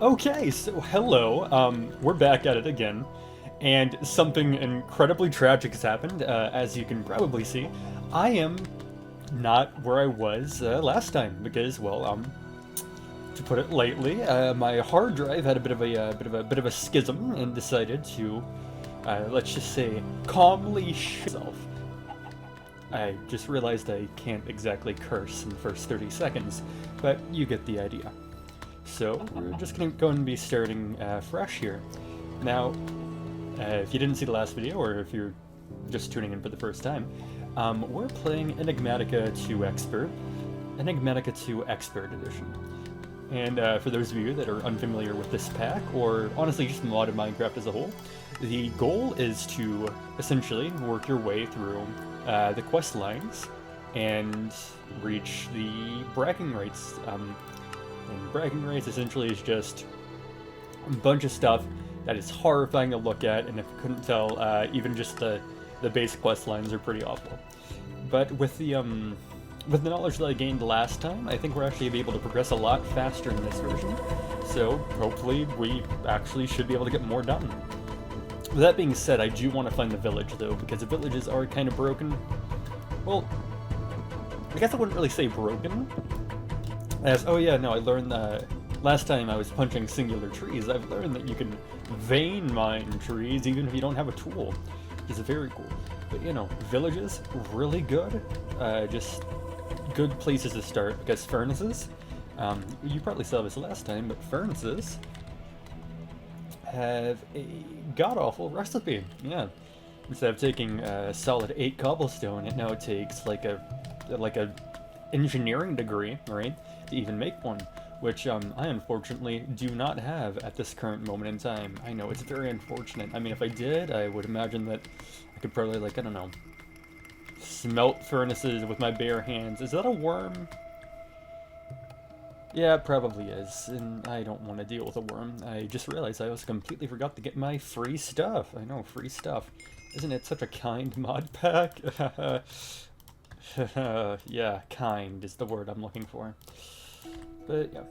Okay, so hello. We're back at it again, and something incredibly tragic has happened. As you can probably see, I am not where I was last time because, well, to put it lightly, my hard drive had a bit of a schism and decided to, let's just say, calmly shut itself. I just realized I can't exactly curse in the first 30 seconds, but you get the idea. So we're just going to go and be starting fresh here. Now, if you didn't see the last video, or if you're just tuning in for the first time, we're playing Enigmatica 2 Expert, Enigmatica 2 Expert Edition. And for those of you that are unfamiliar with this pack, or honestly just modded Minecraft as a whole, the goal is to essentially work your way through the quest lines and reach the bragging rights. And bragging rights essentially is just a bunch of stuff that is horrifying to look at, and if you couldn't tell, even just the base quest lines are pretty awful. But with the knowledge that I gained last time, I think we're actually be able to progress a lot faster in this version. So hopefully we actually should be able to get more done. With that being said, I do want to find the village though, because the villages are kind of broken. Well, I guess I wouldn't really say broken. Oh yeah, no, I learned that last time I was punching singular trees, I've learned that you can vein mine trees even if you don't have a tool, which is very cool. But you know, villages, really good. Just good places to start, because furnaces, you probably saw this last time, but furnaces have a god-awful recipe, yeah. Instead of taking a solid 8 cobblestone, it now takes like a engineering degree, right, to even make one, which I unfortunately do not have at this current moment in time. I know, it's very unfortunate. I mean, if I did, I would imagine that I could probably, like, I don't know, smelt furnaces with my bare hands. Is that a worm? Yeah, it probably is, and I don't want to deal with a worm. I just realized I also completely forgot to get my free stuff. I know, free stuff. Isn't it such a kind mod pack? Yeah, kind is the word I'm looking for. But, yeah.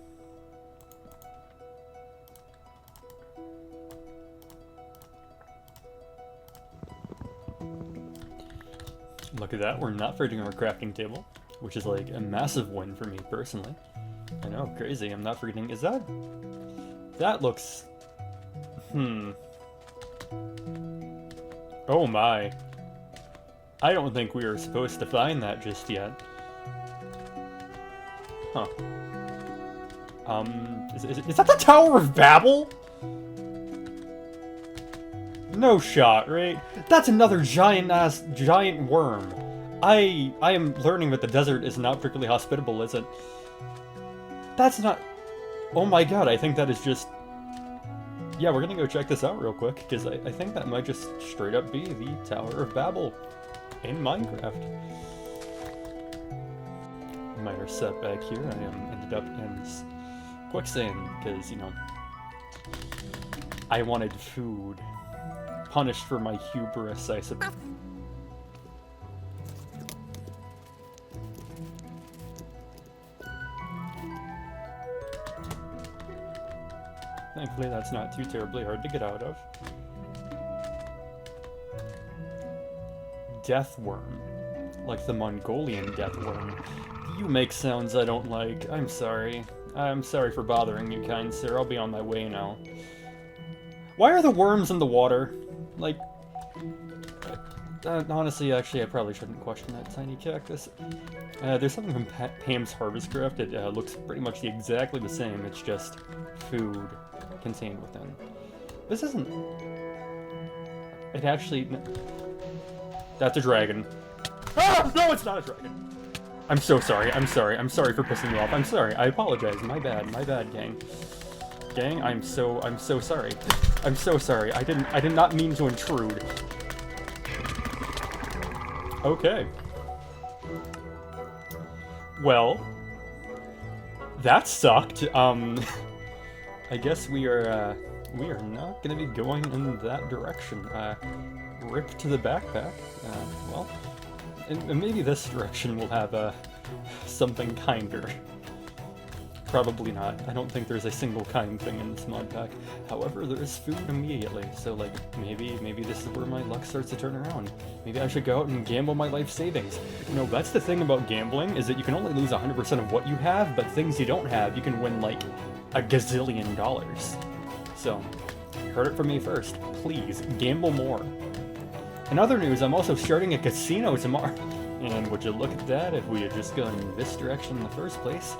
Look at that, we're not forgetting our crafting table, which is like a massive win for me personally. I know, crazy, I'm not forgetting. Is that... That looks... Oh my. I don't think we were supposed to find that just yet. Huh. Is that the Tower of Babel? No shot, right? That's another giant worm. I am learning that the desert is not particularly hospitable, is it? That's not... Oh my god, I think that is just... Yeah, we're gonna go check this out real quick, because I think that might just straight up be the Tower of Babel in Minecraft. Minor setback here, I ended up in quicksand, because, you know, I wanted food. Punished for my hubris, I suppose. Thankfully, that's not too terribly hard to get out of. Deathworm. Like the Mongolian deathworm. You make sounds I don't like. I'm sorry. I'm sorry for bothering you, kind sir. I'll be on my way now. Why are the worms in the water? Like... honestly, actually, I probably shouldn't question that tiny cactus. There's something from Pam's Harvest Craft that looks pretty much exactly the same. It's just food contained within. This isn't... It actually... That's a dragon. Ah! No, it's not a dragon! I'm so sorry, I'm sorry for pissing you off. I'm sorry, I apologize. My bad, gang. Gang, I'm so sorry. I'm so sorry. I did not mean to intrude. Okay. Well, that sucked. I guess we are not gonna be going in that direction. Rip to the backpack. Well, and maybe this direction will have something kinder. Probably not. I don't think there's a single kind thing in this mod pack. However, there is food immediately, so like maybe this is where my luck starts to turn around. Maybe I should go out and gamble my life savings. You know, that's the thing about gambling, is that you can only lose 100% of what you have, but things you don't have, you can win like a gazillion dollars. So, heard it from me first. Please, gamble more. In other news, I'm also starting a casino tomorrow. And would you look at that, if we had just gone in this direction in the first place,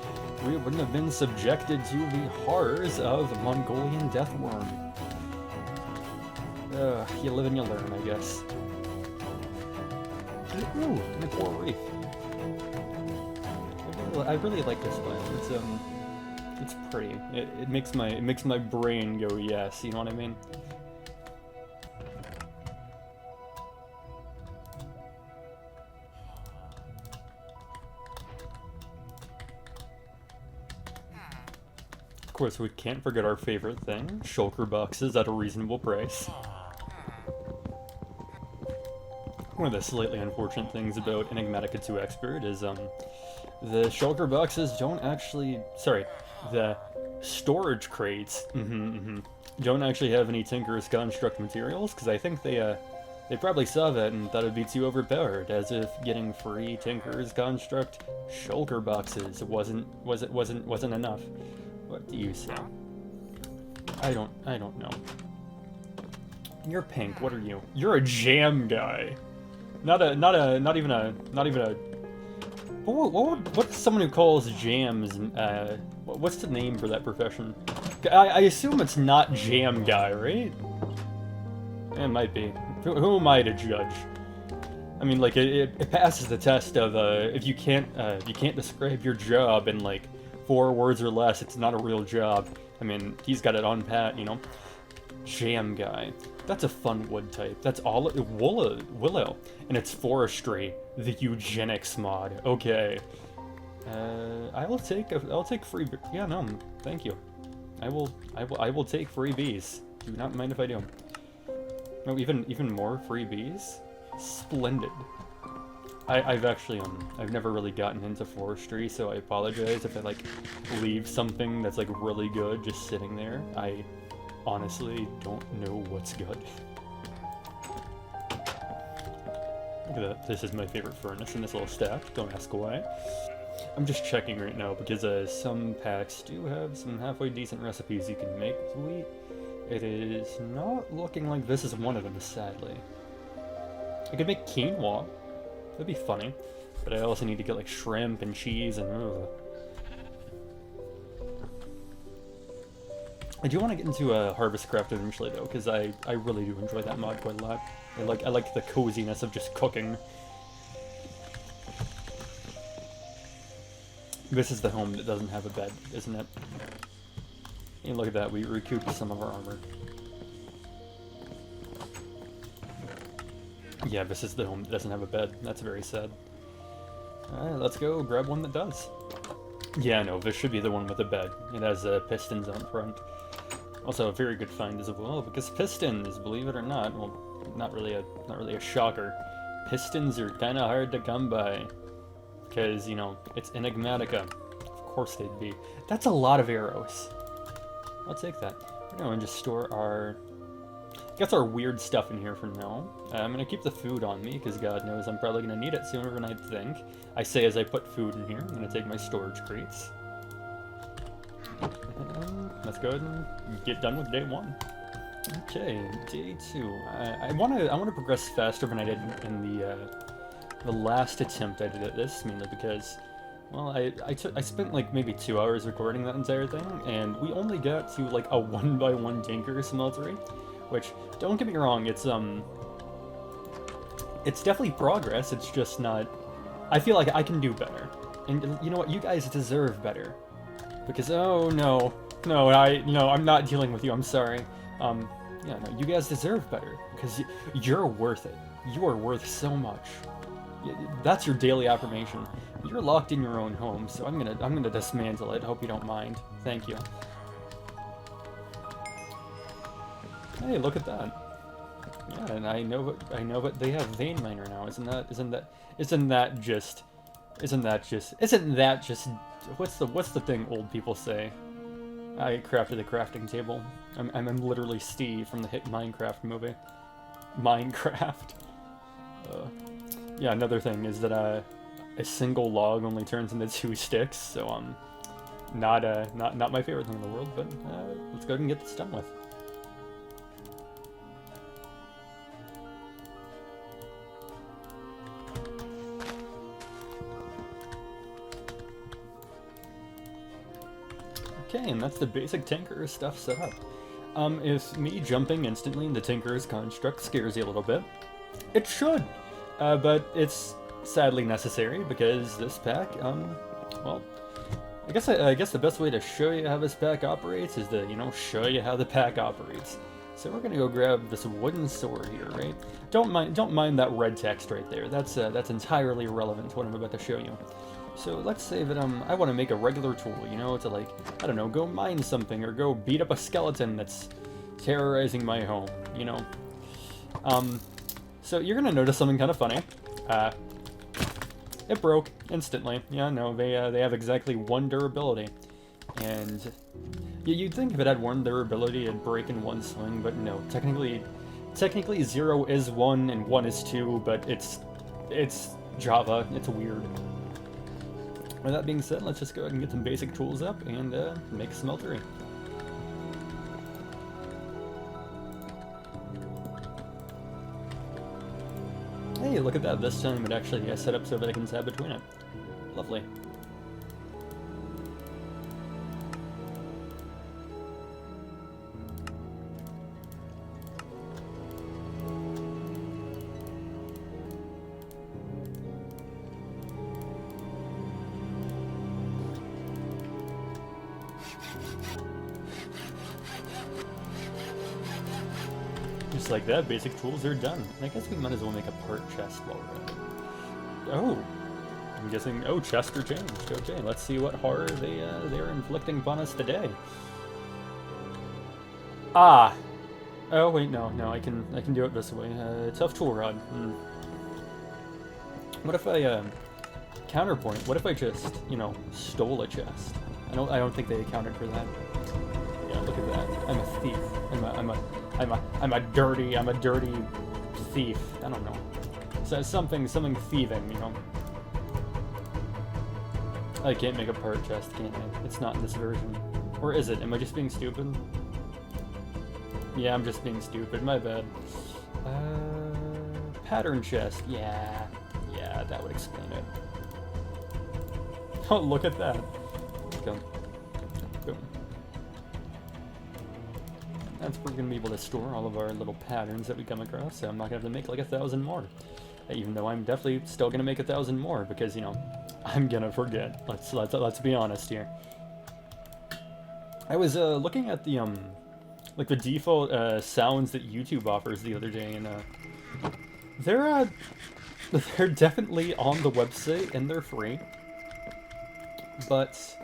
we wouldn't have been subjected to the horrors of Mongolian deathworm. You live and you learn, I guess. Ooh, and a coral reef. I really like this one. It's pretty. It makes my brain go yes. You know what I mean? Of course, we can't forget our favorite thing, shulker boxes at a reasonable price. One of the slightly unfortunate things about Enigmatica 2 Expert is, the shulker boxes don't actually... Sorry, the storage crates, don't actually have any Tinker's Construct materials, because I think they probably saw that and thought it'd be too overpowered, as if getting free Tinker's Construct shulker boxes wasn't enough. What do you say? I don't know. You're pink. What are you? You're a jam guy. Not even a. What's someone who calls jams? What's the name for that profession? I assume it's not jam guy, right? It might be. Who am I to judge? I mean, like it passes the test of if you can't describe your job in like 4 words or less, it's not a real job. I mean, he's got it on pat, you know? Jam guy. That's a fun wood type. That's all willow. And it's forestry, the eugenics mod. Okay. I'll take free. Yeah, no, thank you. I will take free bees. Do not mind if I do. No, even more free bees? Splendid. I've actually, I've never really gotten into forestry, so I apologize if I, like, leave something that's, like, really good just sitting there. I honestly don't know what's good. Look at that. This is my favorite furnace in this little stack. Don't ask why. I'm just checking right now, because, some packs do have some halfway decent recipes you can make with wheat. It is not looking like this is one of them, sadly. I could make quinoa. That'd be funny, but I also need to get like shrimp and cheese and I do want to get into Harvest Craft eventually though, because I really do enjoy that mod quite a lot. I like the coziness of just cooking. This is the home that doesn't have a bed, isn't it? And look at that, we recouped some of our armor. Yeah, this is the home that doesn't have a bed. That's very sad. Alright, let's go grab one that does. Yeah, no, this should be the one with a bed. It has pistons on front. Also a very good find as well, because pistons, believe it or not, well, not really a shocker. Pistons are kind of hard to come by. Because, you know, it's Enigmatica. Of course they'd be. That's a lot of arrows. I'll take that. We're going to just store our weird stuff in here for now. I'm going to keep the food on me, because God knows I'm probably going to need it sooner than I think. I say as I put food in here. I'm going to take my storage crates. And let's go ahead and get done with day 1. Okay, day 2. I want to progress faster than I did in the last attempt I did at this, mainly because, well, I spent like maybe 2 hours recording that entire thing, and we only got to like a 1x1 tinker smeltery. Which, don't get me wrong, it's definitely progress, it's just not... I feel like I can do better. And you know what, you guys deserve better. Because, oh no, I'm not dealing with you, I'm sorry. Yeah, no, you guys deserve better. Because you're worth it. You are worth so much. That's your daily affirmation. You're locked in your own home, so I'm gonna dismantle it, hope you don't mind. Thank you. Hey, look at that. Yeah, and I know what they have vein miner now. Isn't that just what's the thing old people say? I crafted a crafting table. I'm literally Steve from the hit Minecraft movie. Minecraft. Yeah, another thing is that a single log only turns into 2 sticks, so not my favorite thing in the world, but let's go ahead and get this done with. Okay, and that's the basic Tinkerer stuff set up. If me jumping instantly into Tinkerer's construct scares you a little bit, it should, but it's sadly necessary because this pack, well, I guess the best way to show you how this pack operates is to, you know, show you how the pack operates. So we're gonna go grab this wooden sword here, right? Don't mind that red text right there. That's entirely irrelevant to what I'm about to show you. So let's say that I want to make a regular tool, you know, to like, I don't know, go mine something or go beat up a skeleton that's terrorizing my home, you know. So you're gonna notice something kind of funny. It broke instantly. Yeah, no, they have exactly 1 durability, and you'd think if it had 1 durability, it'd break in 1 swing, but no. Technically 0 is 1 and 1 is 2, but it's Java. It's weird. With that being said, let's just go ahead and get some basic tools up and make a smeltery. Hey, look at that. This time it actually set up so that I can tab between it. Lovely. Just like that, basic tools are done. I guess we might as well make a part chest while we're at it. Oh! I'm guessing, oh, chests are changed. Okay, let's see what horror they're inflicting upon us today. Ah! Oh, wait, no, I can do it this way. Tough tool rod. What if I, counterpoint, what if I just, you know, stole a chest? I don't think they accounted for that. Yeah, look at that. I'm a thief. I'm a dirty thief. I don't know. So something thieving, you know. I can't make a part chest, can I? It's not in this version. Or is it? Am I just being stupid? Yeah, I'm just being stupid. My bad. Pattern chest. Yeah, that would explain it. Oh, look at that. Okay. Boom. That's where we're going to be able to store all of our little patterns that we come across, so I'm not going to have to make like 1,000 more. Even though I'm definitely still going to make 1,000 more, because, you know, I'm going to forget. Let's be honest here. I was looking at the, like the default sounds that YouTube offers the other day, and they're definitely on the website, and they're free. But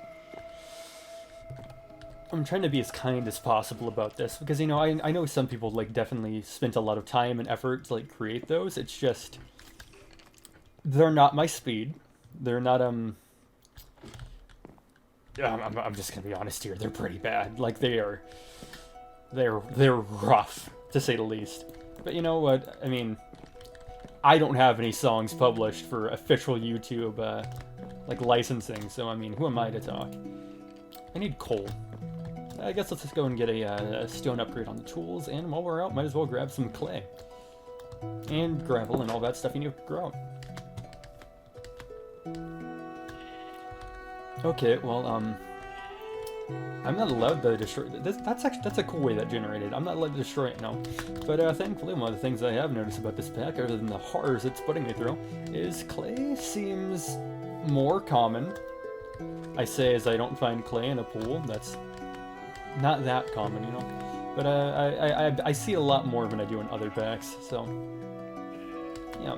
I'm trying to be as kind as possible about this, because, you know, I know some people, like, definitely spent a lot of time and effort to, like, create those. It's just, they're not my speed. They're not, I'm just gonna be honest here, they're pretty bad. Like, they're rough, to say the least. But you know what, I mean, I don't have any songs published for official YouTube, like, licensing, so, I mean, who am I to talk? I need coal. I guess let's just go and get a stone upgrade on the tools, and while we're out, might as well grab some clay. And gravel and all that stuff you need to grow. Okay, well, I'm not allowed to destroy... That's a cool way that generated. I'm not allowed to destroy it, no. But thankfully, one of the things I have noticed about this pack, other than the horrors it's putting me through, is clay seems more common. I say as I don't find clay in a pool. That's not that common, you know. But I see a lot more than I do in other packs, so... Yeah.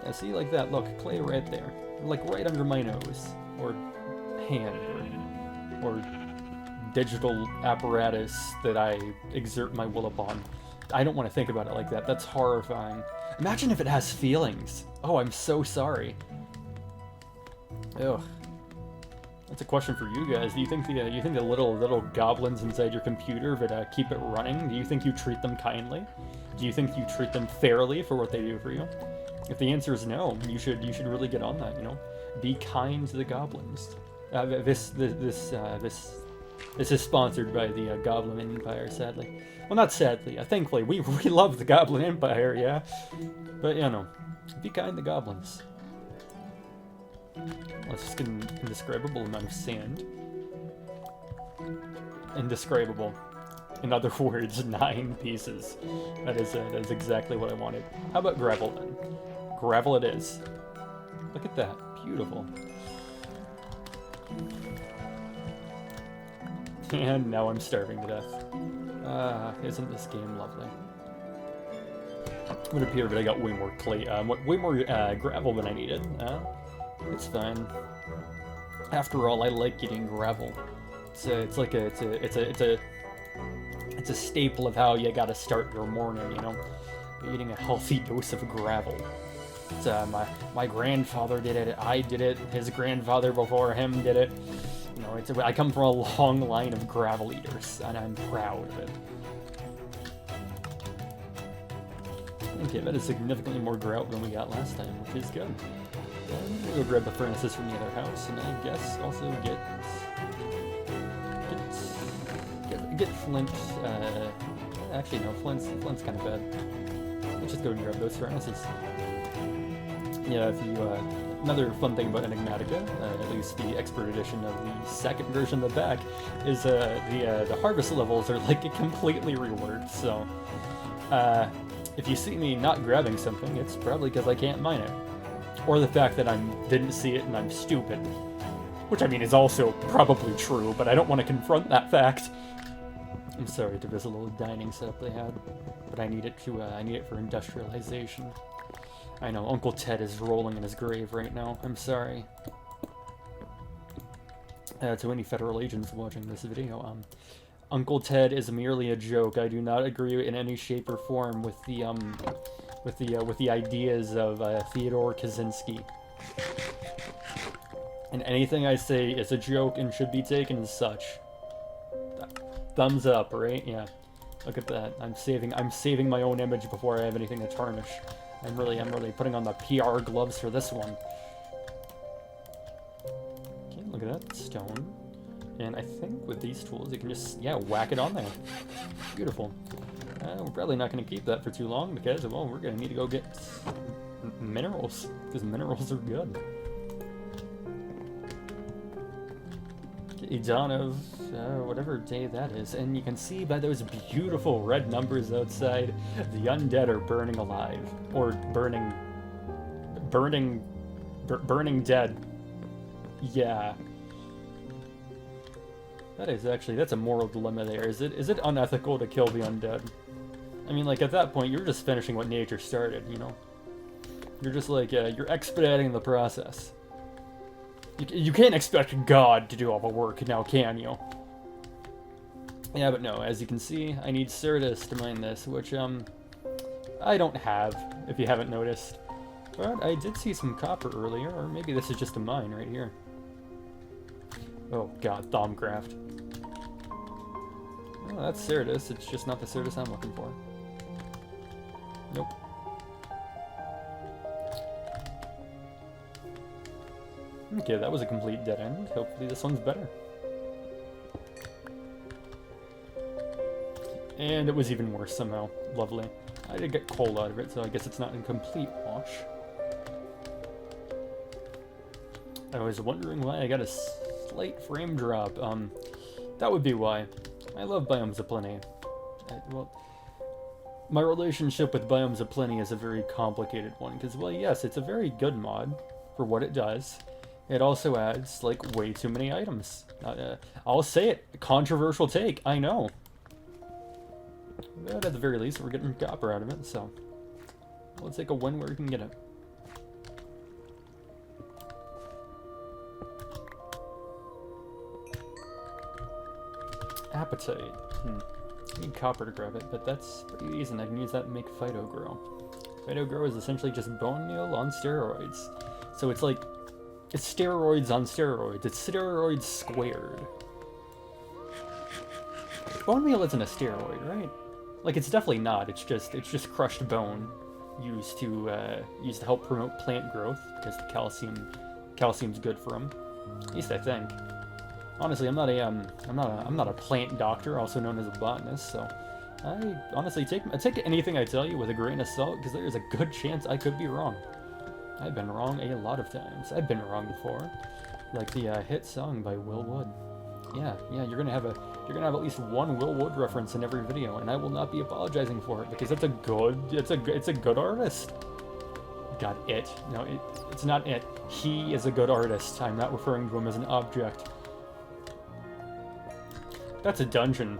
Yeah, see, like that. Look, clay right there. Like, right under my nose. Or hand. Or digital apparatus that I exert my will upon. I don't want to think about it like that. That's horrifying. Imagine if it has feelings. Oh, I'm so sorry. Ugh. That's a question for you guys. Do you think the little goblins inside your computer that keep it running? Do you think you treat them kindly? Do you think you treat them fairly for what they do for you? If the answer is no, you should really get on that. You know, be kind to the goblins. This is sponsored by the Goblin Empire, sadly. Well, not sadly. Thankfully, we love the Goblin Empire, yeah. But you know, be kind to goblins. Let's just get an indescribable amount of sand. Indescribable. In other words, 9 pieces. That is exactly what I wanted. How about gravel then? Gravel it is. Look at that. Beautiful. And now I'm starving to death. Isn't this game lovely? It would appear that I got way more clay, way more gravel than I needed. It's fine. After all, I like getting gravel. It's a staple of how you gotta start your morning, you know? Eating a healthy dose of gravel. It's, my grandfather did it, I did it, his grandfather before him did it. You know, I come from a long line of gravel eaters, and I'm proud of it. Okay, that is significantly more grout than we got last time, which is good. Then we'll go grab the furnaces from the other house, and I guess also get flint. Actually, no, flint's kind of bad. Let's just go and grab those furnaces. Yeah, if you another fun thing about Enigmatica, at least the expert edition of the second version of the pack, is the harvest levels are like completely reworked. So if you see me not grabbing something, it's probably because I can't mine it. Or the fact that I didn't see it and I'm stupid. Which, I mean, is also probably true, but I don't want to confront that fact. I'm sorry to this little dining setup they had, but I need it for industrialization. I know, Uncle Ted is rolling in his grave right now. I'm sorry. To any federal agents watching this video, Uncle Ted is merely a joke. I do not agree in any shape or form with the ideas of Theodore Kaczynski. And anything I say is a joke and should be taken as such. Thumbs up, right? Yeah. Look at that. I'm saving my own image before I have anything to tarnish. I'm really putting on the PR gloves for this one. Okay, look at that stone. And I think with these tools you can just, yeah, whack it on there. Beautiful. We're probably not going to keep that for too long because, well, we're going to need to go get minerals, because minerals are good. Okay, dawn of whatever day that is, and you can see by those beautiful red numbers outside, the undead are burning alive, or burning dead. Yeah. That's a moral dilemma there. Is it unethical to kill the undead? I mean, like, at that point, you're just finishing what nature started, you know? You're just like, you're expediting the process. You can't expect God to do all the work now, can you? Yeah, but no, as you can see, I need Certus to mine this, which, I don't have, if you haven't noticed. But I did see some copper earlier, or maybe this is just a mine right here. Oh god, Thaumcraft. Oh, that's Certus, it's just not the Certus I'm looking for. Nope. Okay, that was a complete dead end. Hopefully this one's better. And it was even worse somehow. Lovely. I did get coal out of it, so I guess it's not in complete wash. I was wondering why I got a slight frame drop. That would be why. I love Biomes of Plenty. Well, my relationship with Biomes of Plenty is a very complicated one, because, well, yes, it's a very good mod for what it does. It also adds, like, way too many items. I'll say it. Controversial take, I know. But at the very least, we're getting copper out of it, so let's take a win where we can get it. Appetite. I need copper to grab it, but that's pretty easy, and I can use that to make Phyto Grow. Phyto Grow is essentially just bone meal on steroids. So it's like It's steroids on steroids. It's steroids squared. Bone meal isn't a steroid, right? Like, it's definitely not. It's just crushed bone used to help promote plant growth because the calcium's good for them. At least I think. Honestly, I'm not a plant doctor, also known as a botanist, so I honestly take anything I tell you with a grain of salt because there is a good chance I could be wrong. I've been wrong a lot of times. I've been wrong before, like the hit song by Will Wood. Yeah, you're gonna have at least one Will Wood reference in every video, and I will not be apologizing for it because it's a good artist. God, it. No, it's not it. He is a good artist. I'm not referring to him as an object. That's a dungeon.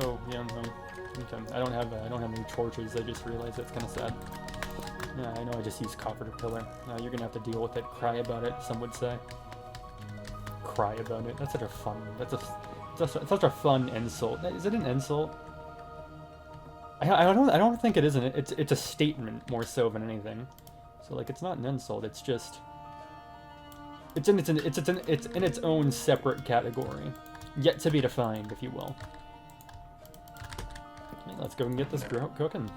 Oh yeah. Okay. I don't have any torches. I just realized that's kind of sad. Yeah, I know. I just used copper to pillar. You're gonna have to deal with it. Cry about it. Some would say. Cry about it. That's such a fun. Such a fun insult. Is it an insult? I don't think it is. It's a statement more so than anything. So like, it's not an insult. It's just. It's in its own separate category, yet to be defined, if you will. Okay, let's go and get this grout cooking.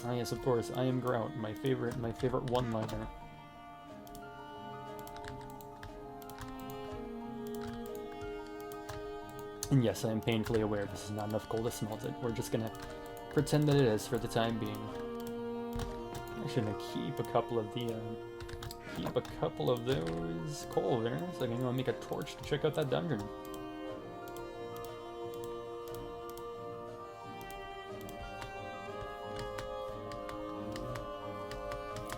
Ah, yes, of course, I am grout, my favorite one-liner. And yes, I am painfully aware this is not enough coal to smelt it. We're just gonna pretend that it is for the time being. I'm actually gonna keep a couple of those coal there, so I can make a torch to check out that dungeon.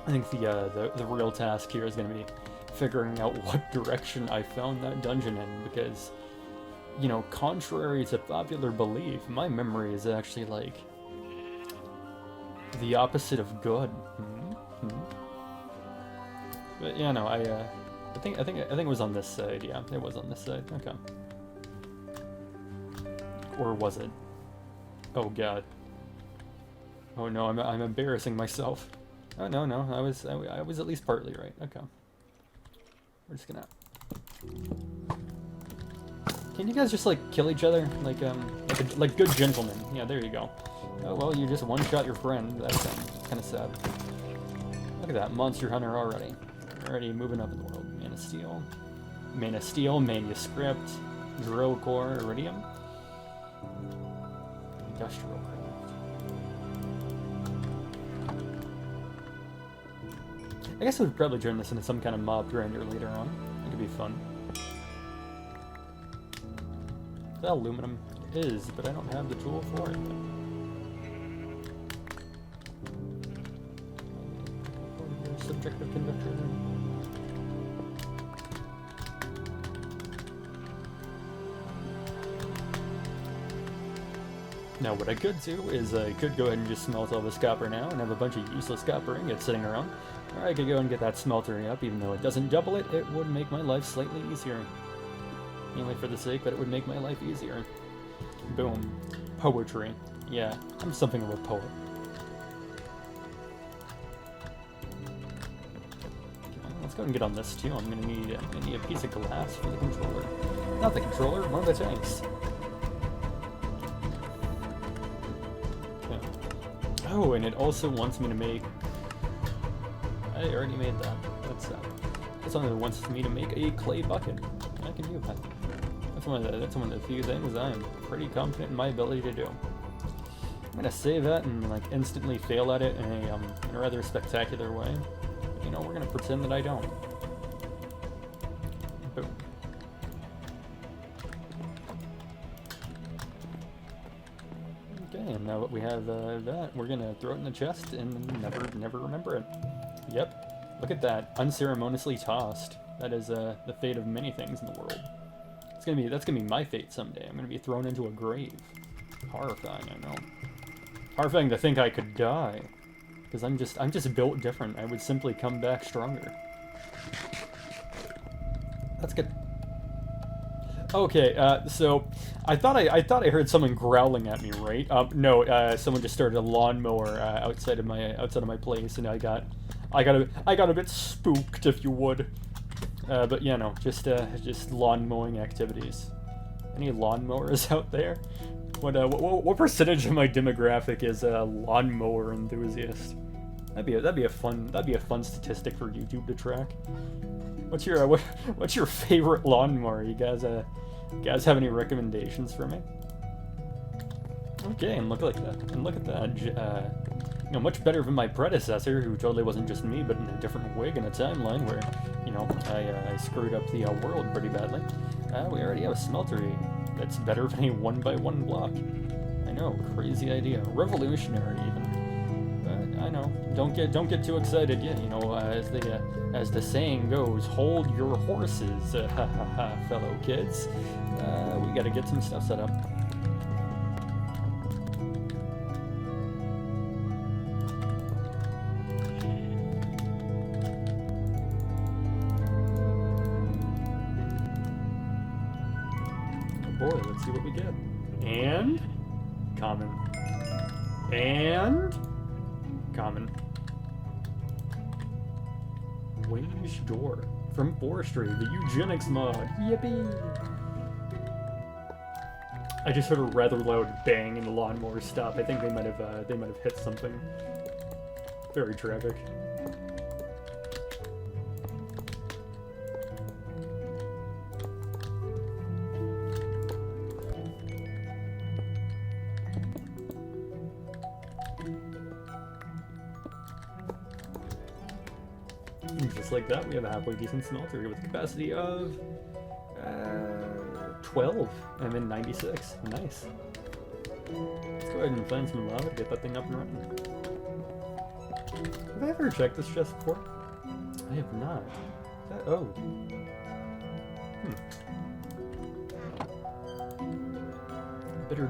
I think the real task here is going to be figuring out what direction I found that dungeon in, because, you know, contrary to popular belief, my memory is actually like the opposite of good. But yeah, no, I think it was on this side. Yeah, it was on this side. Okay. Or was it? Oh god. Oh no, I'm embarrassing myself. Oh no, I was at least partly right. Okay. We're just gonna. Can you guys just like kill each other like good gentlemen? Yeah, there you go. Oh well, you just one-shot your friend. That's kind of sad. Look at that monster hunter already. Already moving up in the world. Mana Steel, Manuscript, Drill Core, Iridium, Industrial Craft. I guess I would probably turn this into some kind of mob grinder later on. It could be fun. Is that aluminum? It is, but I don't have the tool for it. Subjective conductor. Now what I could do is I could go ahead and just smelt all this copper now and have a bunch of useless copper ingots sitting around. Or I could go and get that smeltery up, even though it doesn't double it, it would make my life slightly easier. Mainly for the sake that it would make my life easier. Boom. Poetry. Yeah, I'm something of a poet. Okay, let's go and get on this too. I'm gonna need a piece of glass for the controller. Not the controller, one of the tanks. Oh, and it also wants me to make... I already made that. That's one that wants me to make a clay bucket. I can do that. That's one of the few things I am pretty confident in my ability to do. I'm gonna save that and like instantly fail at it in a rather spectacular way. You know, we're gonna pretend that I don't. Boom. Okay, and now that we have that, we're gonna throw it in the chest and never remember it. Yep, look at that, unceremoniously tossed. That is the fate of many things in the world. That's gonna be my fate someday. I'm gonna be thrown into a grave. Horrifying, I know. Horrifying to think I could die, because I'm just built different. I would simply come back stronger. That's good. Okay, so I thought I heard someone growling at me, right? No, someone just started a lawnmower outside of my place, and I got a bit spooked, if you would. But yeah, no, just lawn mowing activities. Any lawnmowers out there? What percentage of my demographic is a lawnmower enthusiast? That'd be a fun statistic for YouTube to track. What's your favorite lawnmower? You guys have any recommendations for me? Okay, and look at that. You know, much better than my predecessor, who totally wasn't just me, but in a different wig in a timeline where, you know, I screwed up the world pretty badly. We already have a smeltery that's better than a 1x1 block. I know, crazy idea, revolutionary even. But I know, don't get too excited yet. You know, as the saying goes, hold your horses, fellow kids. We gotta get some stuff set up. Boy, let's see what we get. And common. And common. Winged door from Forestry, the eugenics mod. Yippee! I just heard a rather loud bang and the lawnmower stopped. I think they might have hit something. Very tragic. Just like that, we have a halfway decent smeltery with a capacity of 12 and then 96. Nice. Let's go ahead and find some lava to get that thing up and running. Have I ever checked this chest before? I have not. Is that, oh. Bitter.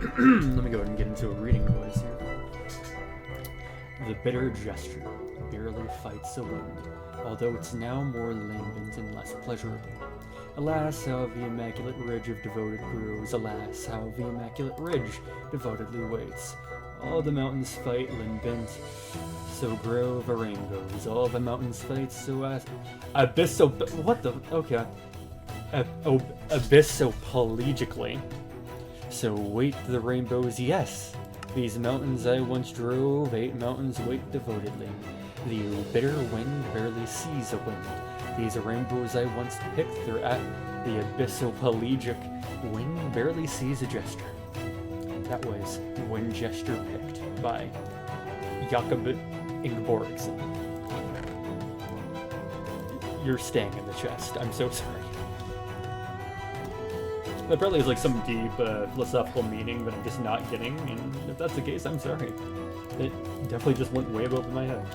Let me go ahead and get into a reading voice here. The bitter gesture barely fights a wind, although it's now more lambent and less pleasurable. Alas, how the immaculate ridge of devoted grows, alas, how the immaculate ridge devotedly waits. All the mountains fight lambent, so grow the rainbows. All the mountains fight so what the, okay. Abyssopelagically. So wait the rainbows, yes. These mountains I once drove, 8 mountains wait devotedly. The bitter wind barely sees a wind. These rainbows I once picked, they're at the abyssopelagic wind barely sees a gesture. That was Wind Gesture Picked by Jakob Ingeborgsen. You're staying in the chest. I'm so sorry. That probably is like some deep philosophical meaning that I'm just not getting, and if that's the case, I'm sorry. It definitely just went way above my head.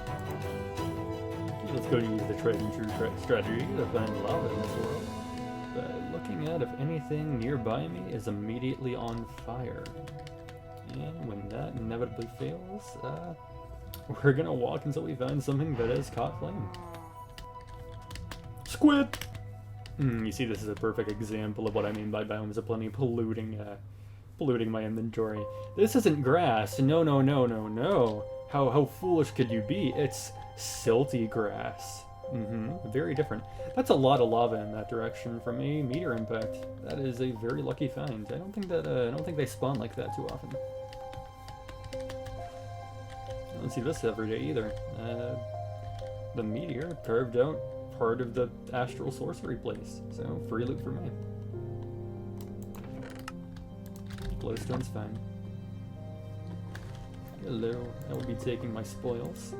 Let's go use the tried and true strategy to find lava in this world. But looking at if anything nearby me is immediately on fire. And when that inevitably fails, we're gonna walk until we find something that has caught flame. Squid! You see, this is a perfect example of what I mean by biomes of plenty polluting my inventory. This isn't grass. No. How foolish could you be? It's silty grass. Very different. That's a lot of lava in that direction from a meteor impact. That is a very lucky find. I don't think they spawn like that too often. I don't see this every day either. The meteor carved out part of the astral sorcery place, so free loot for me. Glowstone's fine. Hello, I will be taking my spoils.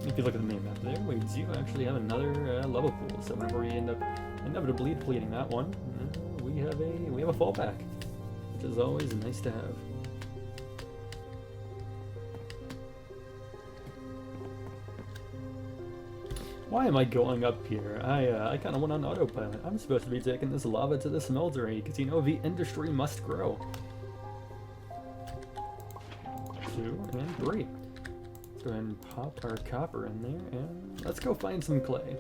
If you look at the main map there, we do actually have another lava pool, so whenever we end up inevitably depleting that one, we have a fallback, which is always nice to have. Why am I going up here? I kind of went on autopilot. I'm supposed to be taking this lava to the smeltery, because you know the industry must grow. 2 and 3. Go ahead and pop our copper in there, and let's go find some clay.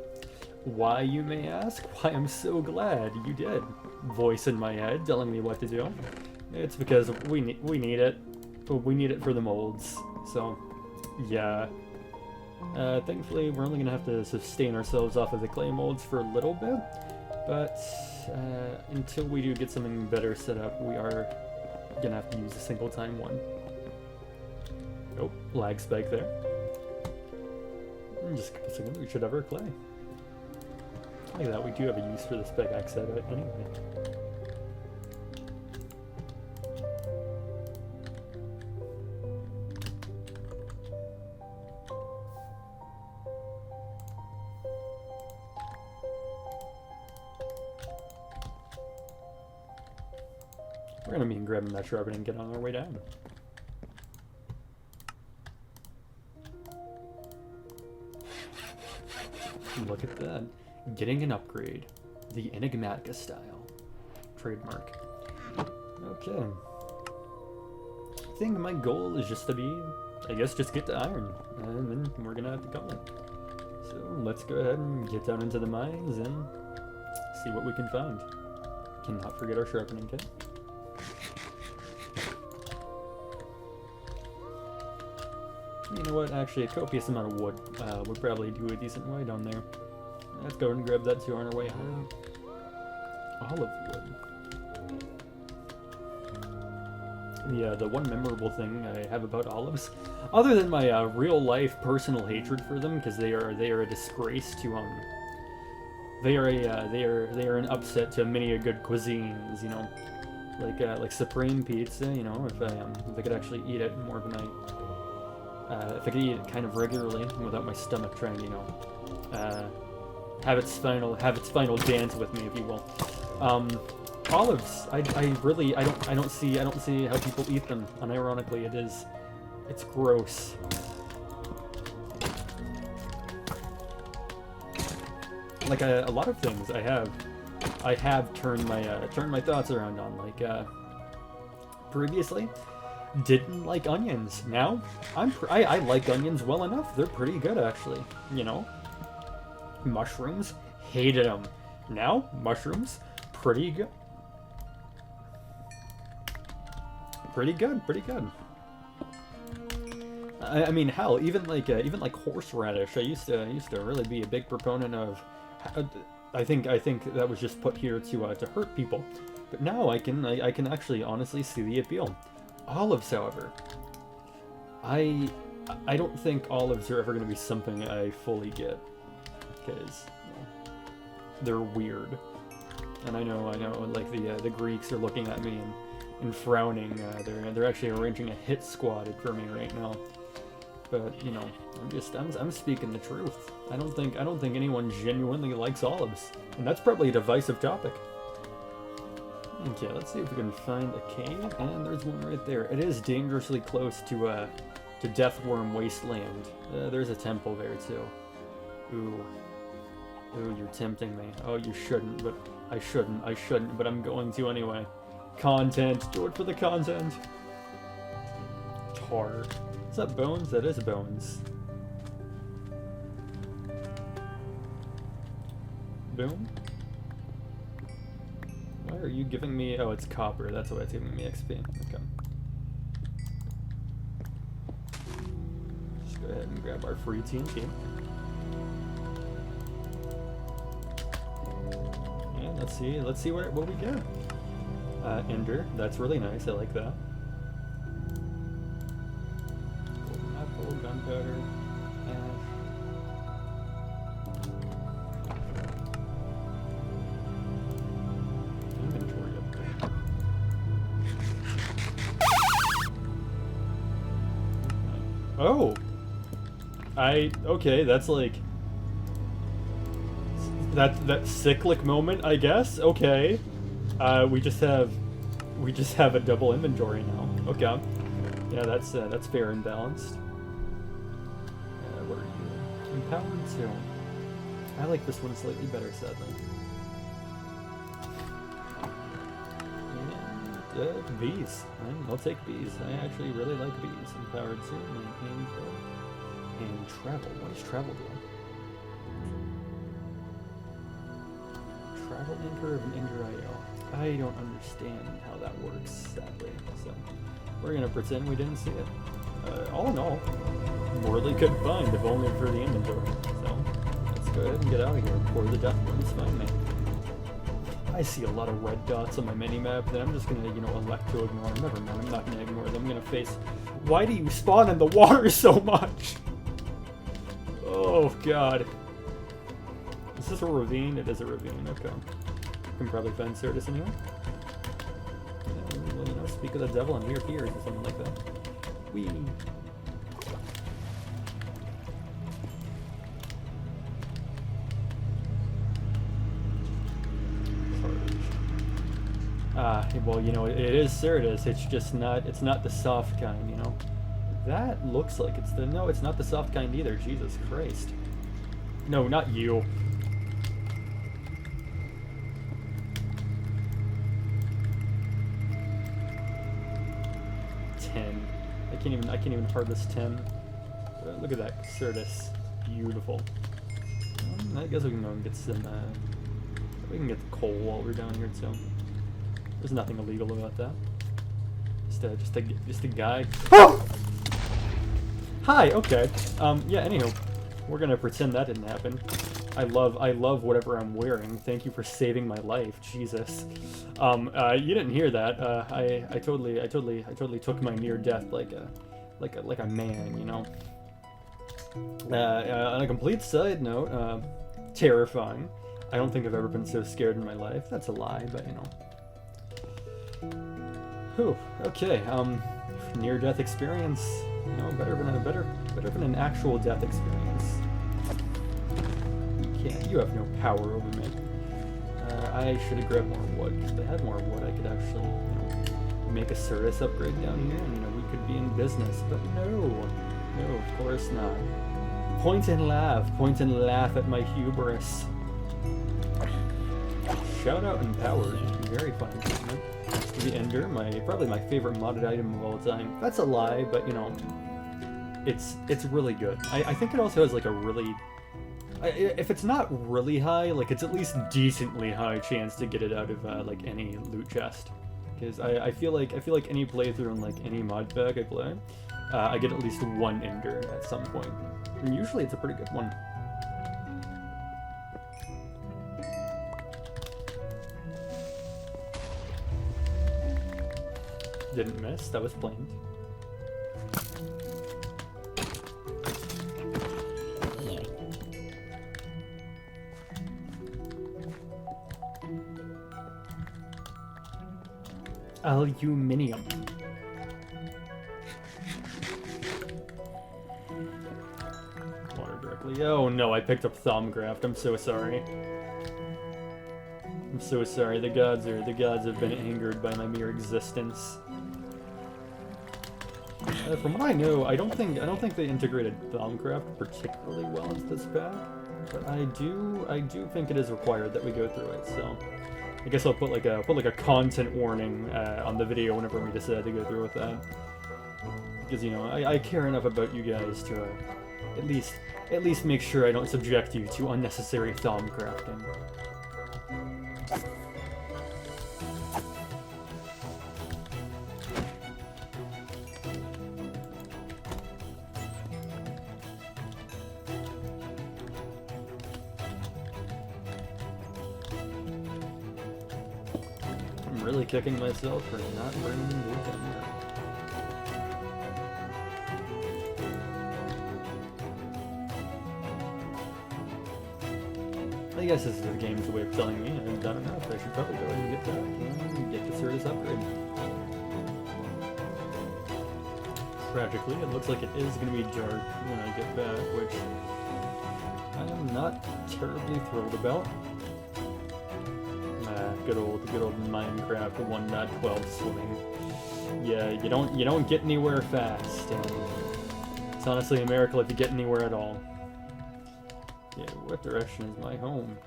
Why, you may ask? Why, I'm so glad you did. Voice in my head telling me what to do. It's because we need it. We need it for the molds. So, yeah. Thankfully, we're only gonna have to sustain ourselves off of the clay molds for a little bit. But until we do get something better set up, we are gonna have to use a single time one. Oh, lag spike there. Just a second, we should have our clay. Like that, we do have a use for this pickaxe set anyway. We're gonna mean grabbing that sharpening and get on our way down. Look at that. Getting an upgrade. The Enigmatica style. Trademark. Okay. I think my goal is just to be, I guess, just get to iron. And then we're gonna have to call it. So let's go ahead and get down into the mines and see what we can find. Cannot forget our sharpening kit. You know what? Actually, a copious amount of wood would probably do a decent way down there. Let's go and grab that too on our way home. Olive wood. The one memorable thing I have about olives, other than my real life personal hatred for them, because they are a disgrace to they are an upset to many a good cuisines, you know, like supreme pizza, you know, if I could actually eat it more of a night. If I could eat it kind of regularly without my stomach trying to, you know, have its final dance with me, if you will. Olives, I don't see how people eat them. Unironically, it's gross. Like a lot of things, I have turned my thoughts around on. Like previously, didn't like onions. Now I like onions well enough. They're pretty good, actually. You know, mushrooms, hated them. Now mushrooms, pretty good. Pretty good. I mean, hell, even like horseradish. I used to really be a big proponent of. I think that was just put here to hurt people, but now I can actually honestly see the appeal. Olives, however, I don't think olives are ever going to be something I fully get, because they're weird, and I know like the Greeks are looking at me and frowning. They're actually arranging a hit squad for me right now. But you know, I'm speaking the truth. I don't think anyone genuinely likes olives, and that's probably a divisive topic. Okay, let's see if we can find a cave, and there's one right there. It is dangerously close to Deathworm Wasteland. There's a temple there too. Ooh, you're tempting me. Oh, you shouldn't, but I shouldn't, but I'm going to anyway. Content, do it for the content. Tar. Is that bones? That is bones. Boom. Why are you giving me... Oh, it's copper. That's why it's giving me XP. Okay. Just go ahead and grab our free TNT. And let's see what we get. Ender. That's really nice. I like that. Golden apple, gunpowder, ash. Inventory upgrade. Oh! Okay, that's like... That cyclic moment, I guess? Okay. We just have a double inventory now. Okay. Yeah, that's fair and balanced. What are you? Empowered 2. I like this one slightly better, sadly. And bees. I'll take bees. I actually really like bees. Empowered 2. Maintain 4. and travel. What does travel do? Travel anchor of an Ender IO. I don't understand how that works, sadly. So we're gonna pretend we didn't see it. All in all, morally good find, if only for the inventory. So let's go ahead and get out of here before the death ones find me. I see a lot of red dots on my mini-map that I'm just gonna, you know, elect to ignore. Never mind, I'm not gonna ignore them. I'm gonna face... Why do you spawn in the water so much? Oh, God. Is this a ravine? It is a ravine, okay. I can probably find Certus in here. Yeah, well, you know, speak of the devil and hear fears or something like that. Whee! Well, you know, it is Certus, it's just not, it's not the soft kind, you know? That looks like it's the, no, it's not the soft kind either, Jesus Christ. No, not you. I can't even harvest 10. Look at that, Certus. Beautiful. I guess we can go and get some, we can get the coal while we're down here too. There's nothing illegal about that. Just a guy. Oh! Hi, okay. Yeah, anywho. We're gonna pretend that didn't happen. I love whatever I'm wearing. Thank you for saving my life, Jesus. You didn't hear that. I totally took my near death like a man, you know. On a complete side note, terrifying. I don't think I've ever been so scared in my life. That's a lie, but you know. Whew. Okay. Near death experience. You know, better than an actual death experience. You have no power over me. I should have grabbed more wood, because if I had more wood, I could actually, you know, make a Certus upgrade down here, and, you know, we could be in business. But no, of course not. Point and laugh at my hubris. Shout out Empowered, very fun improvement. The Ender, probably my favorite modded item of all time. That's a lie, but you know, it's really good. I think it also has like a really, if it's not really high, like it's at least decently high chance to get it out of like any loot chest. Because I feel like any playthrough on like any mod pack I play, I get at least one Ender at some point, and usually it's a pretty good one. Didn't miss, that was planned. Aluminium. Water directly. Oh no, I picked up Thumbcraft. I'm so sorry. I'm so sorry. The gods have been angered by my mere existence. From what I know, I don't think they integrated Thumbcraft particularly well into this pack, but I do think it is required that we go through it. So I guess I'll put like a content warning on the video whenever we decide to go through with that, because you know I care enough about you guys to at least make sure I don't subject you to unnecessary Thumbcrafting. Really kicking myself for not bringing wood down here. I guess this is the game's way of telling me I've done enough. I should probably go ahead and get back and get the Certus upgrade. Tragically, it looks like it is going to be dark when I get back, which I am not terribly thrilled about. Good old Minecraft 1.12 swimming. Yeah, you don't get anywhere fast. It's honestly a miracle if you get anywhere at all. Yeah, what direction is my home?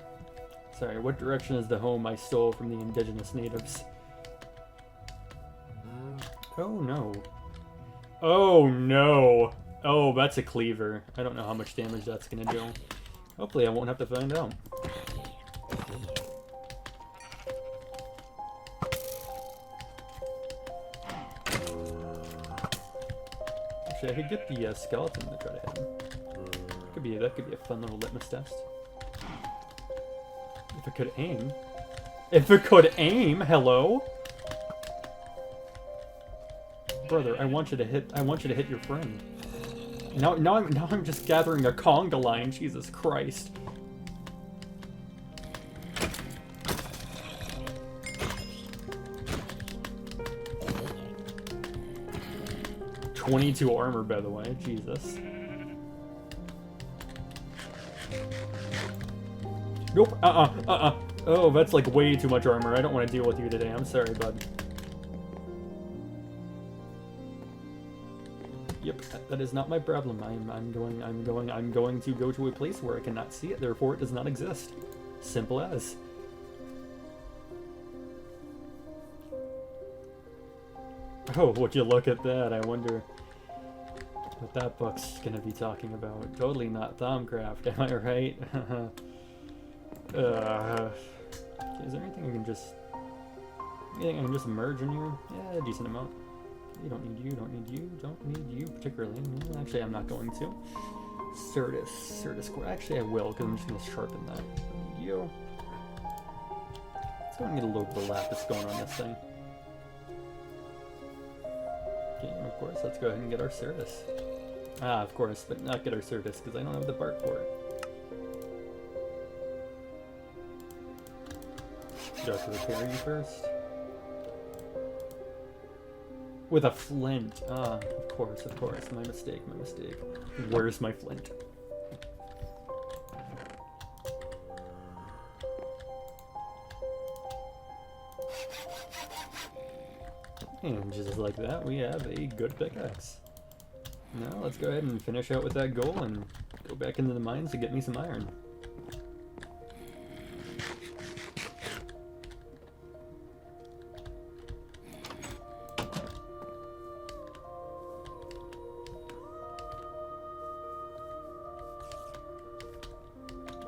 Sorry, what direction is the home I stole from the indigenous natives? Oh no. Oh no. Oh, that's a cleaver. I don't know how much damage that's gonna do. Hopefully I won't have to find out. Actually, I could get the skeleton to try to hit him. That could be a fun little litmus test. If it could aim. If it could aim, hello? Brother, I want you to hit your friend. Now I'm just gathering a conga line, Jesus Christ. "22 armor, by the way, Jesus. Nope, Oh, that's like way too much armor. I don't want to deal with you today. I'm sorry, bud. Yep, that is not my problem. I'm going to go to a place where I cannot see it, therefore it does not exist. Simple as. Oh, would you look at that? I wonder what that book's gonna be talking about. Totally not Thaumcraft, am I right? Is there anything I can just... Anything I can just merge in here? Yeah, a decent amount. You don't need you, don't need you, don't need you particularly. No, actually, I'm not going to. Certus core. Actually, I will, because I'm just going to sharpen that. Don't need you. Let's go and get a little bit of lapis going on this thing. Okay, and of course, let's go ahead and get our Certus. Ah, of course, but not get our Certus, because I don't have the bark for it. Do I have to repair you first? With a flint. Ah, of course. My mistake. Where's my flint? And just like that, we have a good pickaxe. Now, let's go ahead and finish out with that goal and go back into the mines to get me some iron.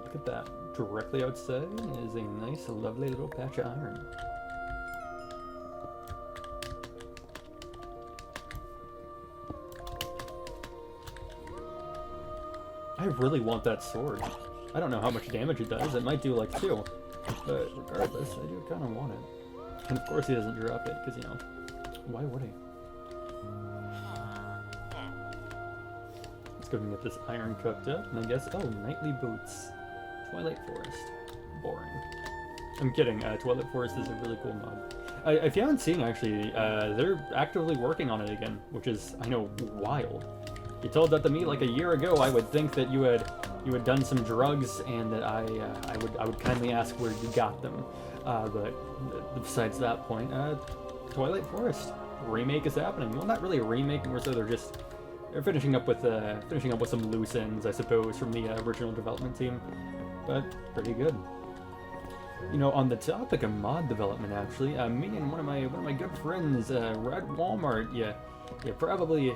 Look at that. Directly outside is a nice, lovely little patch of iron. I really want that sword. I don't know how much damage it does. It might do like 2. But regardless, I do kind of want it. And of course he doesn't drop it, because, you know, why would he? Let's go and get this iron cooked up. And I guess, oh, nightly boots. Twilight Forest. Boring. I'm kidding. Twilight Forest is a really cool mod. If you haven't seen, actually, they're actively working on it again, which is, I know, wild. You told that to me like a year ago. I would think that you had done some drugs, and that I would kindly ask where you got them. But besides that point, Twilight Forest remake is happening. Well, not really a remake, more so they're finishing up with some loose ends, I suppose, from the original development team. But pretty good. You know, on the topic of mod development, actually, me and one of my good friends, Red Walmart, you probably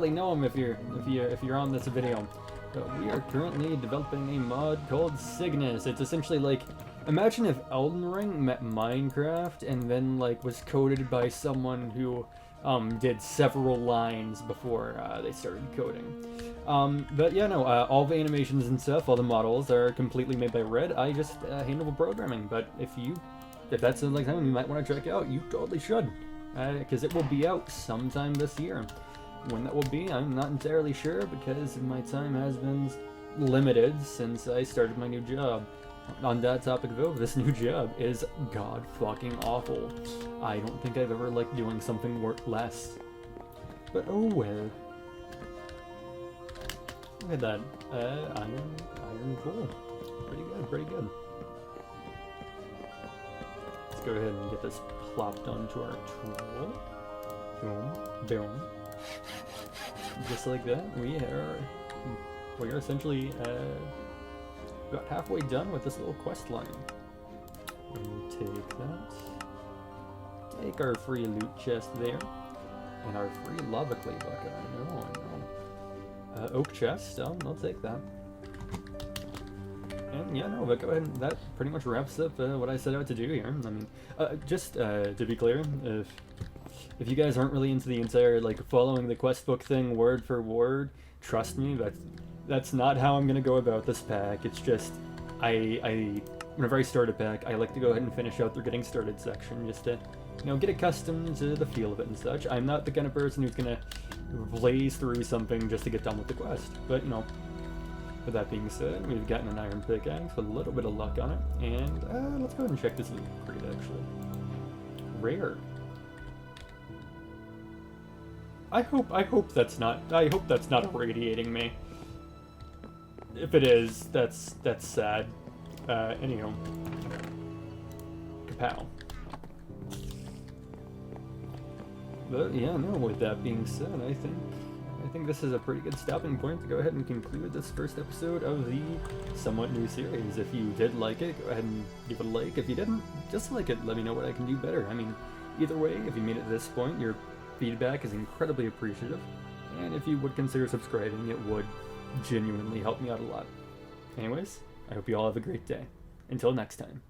know him if you're on this video. But we are currently developing a mod called Cygnus. It's essentially like, imagine if Elden Ring met Minecraft and then like was coded by someone who did several lines before they started coding. But yeah, no, all the animations and stuff, all the models are completely made by Red. I just handle the programming. But if that's like something you might want to check out, you totally should. Because it will be out sometime this year. When that will be, I'm not entirely sure, because my time has been limited since I started my new job. On that topic though, this new job is god fucking awful. I don't think I've ever liked doing something less. But oh well. Look at that. Iron cool. Pretty good. Let's go ahead and get this plopped onto our tool. Boom. Just like that, we are essentially about halfway done with this little quest line. And take that. Take our free loot chest there. And our free lava clay bucket. I know. Oak chest. I'll take that. And yeah, no, but go ahead. That pretty much wraps up what I set out to do here. I mean, just to be clear, if you guys aren't really into the entire like following the quest book thing word for word, trust me, that's not how I'm gonna go about this pack. It's just I whenever I start a pack, I like to go ahead and finish out the getting started section just to get accustomed to the feel of it and such. I'm not the kind of person who's gonna blaze through something just to get done with the quest, but with that being said, we've gotten an iron pickaxe with a little bit of luck on it, and let's go ahead and check this loot crate actually. Rare. I hope that's not irradiating me. If it is, that's sad. Anyhow. Kapow. But yeah, no, with that being said, I think this is a pretty good stopping point to go ahead and conclude this first episode of the somewhat new series. If you did like it, go ahead and give it a like. If you didn't, dislike it. Let me know what I can do better. I mean, either way, if you made it to this point, your feedback is incredibly appreciative. And if you would consider subscribing, it would genuinely help me out a lot. Anyways, I hope you all have a great day. Until next time.